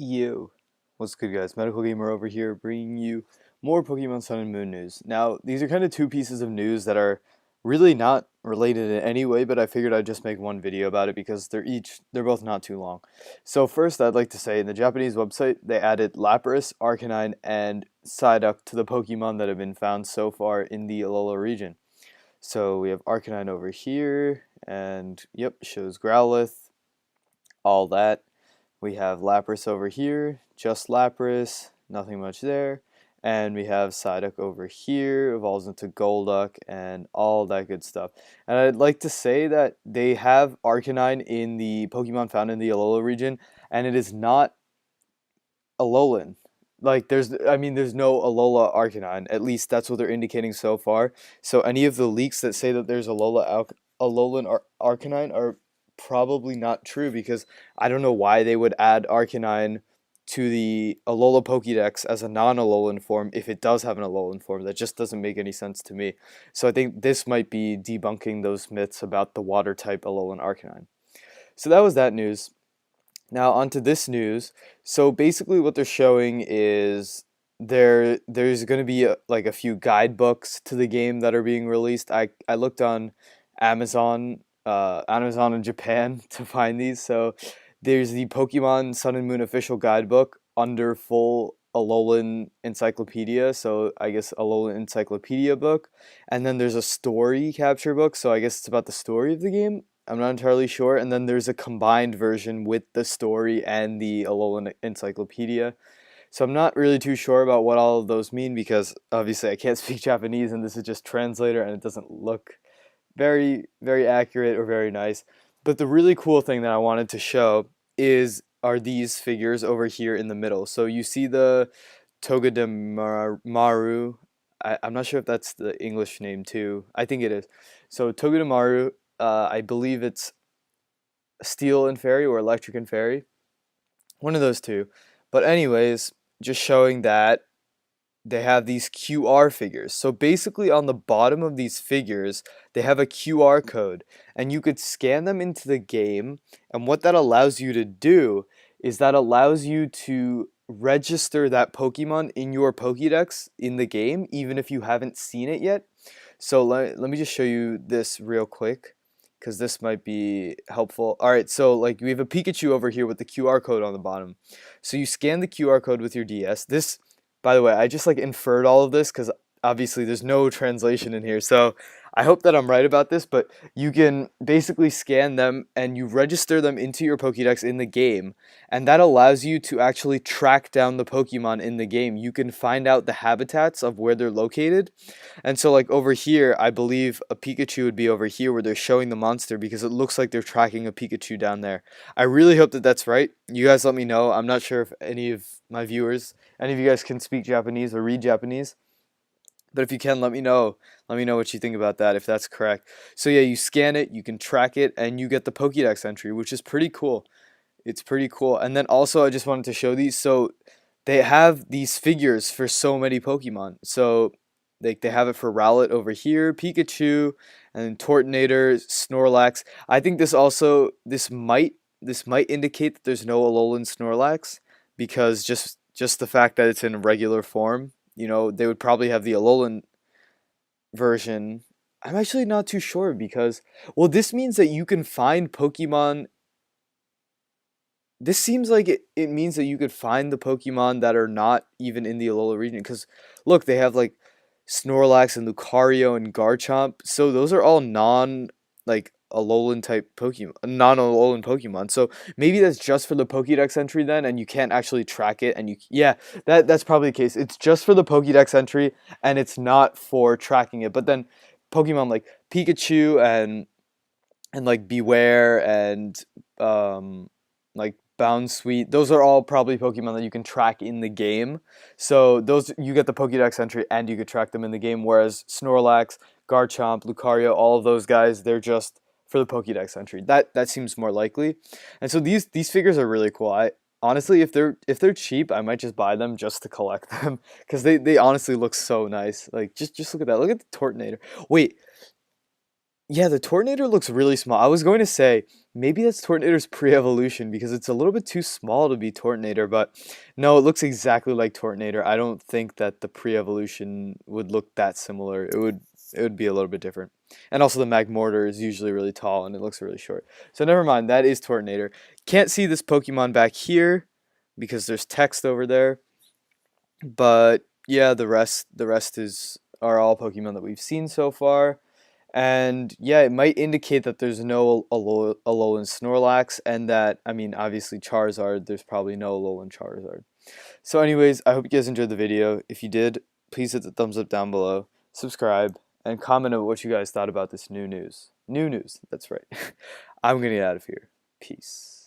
Yo, what's good guys? Medical Gamer over here bringing you more Pokemon Sun and Moon news. Now, these are kind of two pieces of news that are really not related in any way, but I figured I'd just make one video about it because they're both not too long. So first, I'd like to say in the Japanese website, they added Lapras, Arcanine, and Psyduck to the Pokemon that have been found so far in the Alola region. So we have Arcanine over here, and yep, shows Growlithe, all that. We have Lapras over here, just Lapras, nothing much there. And we have Psyduck over here, evolves into Golduck, and all that good stuff. And I'd like to say that they have Arcanine in the Pokemon found in the Alola region, and it is not Alolan. Like, there's no Alola Arcanine. At least that's what they're indicating so far. So any of the leaks that say that there's Alolan Arcanine are probably not true because I don't know why they would add Arcanine to the Alola Pokédex as a non-Alolan form if it does have an Alolan form. That just doesn't make any sense to me. So I think this might be debunking those myths about the water type Alolan Arcanine. So that was that news. Now onto this news. So basically what they're showing is there's going to be like a few guidebooks to the game that are being released. I looked on Amazon Amazon in Japan to find these. So there's the Pokemon Sun and Moon official guidebook under full Alolan encyclopedia. So I guess Alolan encyclopedia book. And then there's a story capture book. So I guess it's about the story of the game. I'm not entirely sure. And then there's a combined version with the story and the Alolan encyclopedia. So I'm not really too sure about what all of those mean because obviously I can't speak Japanese and this is just translator and it doesn't look very accurate or very nice. But the really cool thing that I wanted to show are these figures over here in the middle. So you see the Togedemaru. I'm not sure if that's the English name too. I think it is. So Togedemaru, I believe it's Steel and Fairy or Electric and Fairy. One of those two. But anyways, just showing that they have these QR figures. So basically on the bottom of these figures, they have a QR code and you could scan them into the game. And what that allows you to do is that allows you to register that Pokemon in your Pokédex in the game, even if you haven't seen it yet. So let me just show you this real quick because this might be helpful. All right, so like we have a Pikachu over here with the QR code on the bottom. So you scan the QR code with your DS. This, by the way, I just like inferred all of this because obviously there's no translation in here. So I hope that I'm right about this, but you can basically scan them and you register them into your Pokédex in the game. And that allows you to actually track down the Pokemon in the game. You can find out the habitats of where they're located. And so like over here, I believe a Pikachu would be over here where they're showing the monster because it looks like they're tracking a Pikachu down there. I really hope that that's right. You guys let me know. I'm not sure if any of my viewers, any of you guys can speak Japanese or read Japanese. But if you can, let me know. Let me know what you think about that, if that's correct. So yeah, you scan it, you can track it, and you get the Pokédex entry, which is pretty cool. It's pretty cool. And then also, I just wanted to show these. So they have these figures for so many Pokemon. So they have it for Rowlet over here, Pikachu, and Tortonator, Snorlax. I think this might indicate that there's no Alolan Snorlax because just the fact that it's in regular form. You know, they would probably have the Alolan version. I'm actually not too sure because, well, this means that you can find Pokemon. This seems like it means that you could find the Pokemon that are not even in the Alola region. Because, look, they have like Snorlax and Lucario and Garchomp. So those are all like Alolan type Pokemon, non-Alolan Pokemon. So maybe that's just for the Pokédex entry then, and you can't actually track it. And yeah, that's probably the case. It's just for the Pokédex entry, and it's not for tracking it. But then Pokemon like Pikachu and like Beware and like Bounsweet, those are all probably Pokemon that you can track in the game. So those you get the Pokédex entry and you could track them in the game. Whereas Snorlax, Garchomp, Lucario, all of those guys, they're just for the Pokédex entry. That seems more likely. And so these figures are really cool. I honestly, if they're cheap, I might just buy them just to collect them because they honestly look so nice. Like just look at that. Look at the Tortonator. Wait, Yeah, the Tortnator looks really small. I was going to say maybe that's Tortnator's pre-evolution because it's a little bit too small to be Tortnator, but no, it looks exactly like Tortnator. I don't think that the pre-evolution would look that similar. It would be a little bit different. And also the Magmortar is usually really tall and it looks really short. So never mind, that is Tortnator. Can't see this Pokemon back here because there's text over there. But yeah, the rest is are all Pokemon that we've seen so far. And yeah, it might indicate that there's no Alolan Snorlax, and that, I mean, obviously Charizard, there's probably no Alolan Charizard. So anyways, I hope you guys enjoyed the video. If you did, please hit the thumbs up down below, subscribe, and comment on what you guys thought about this new news. New news, that's right. I'm gonna get out of here. Peace.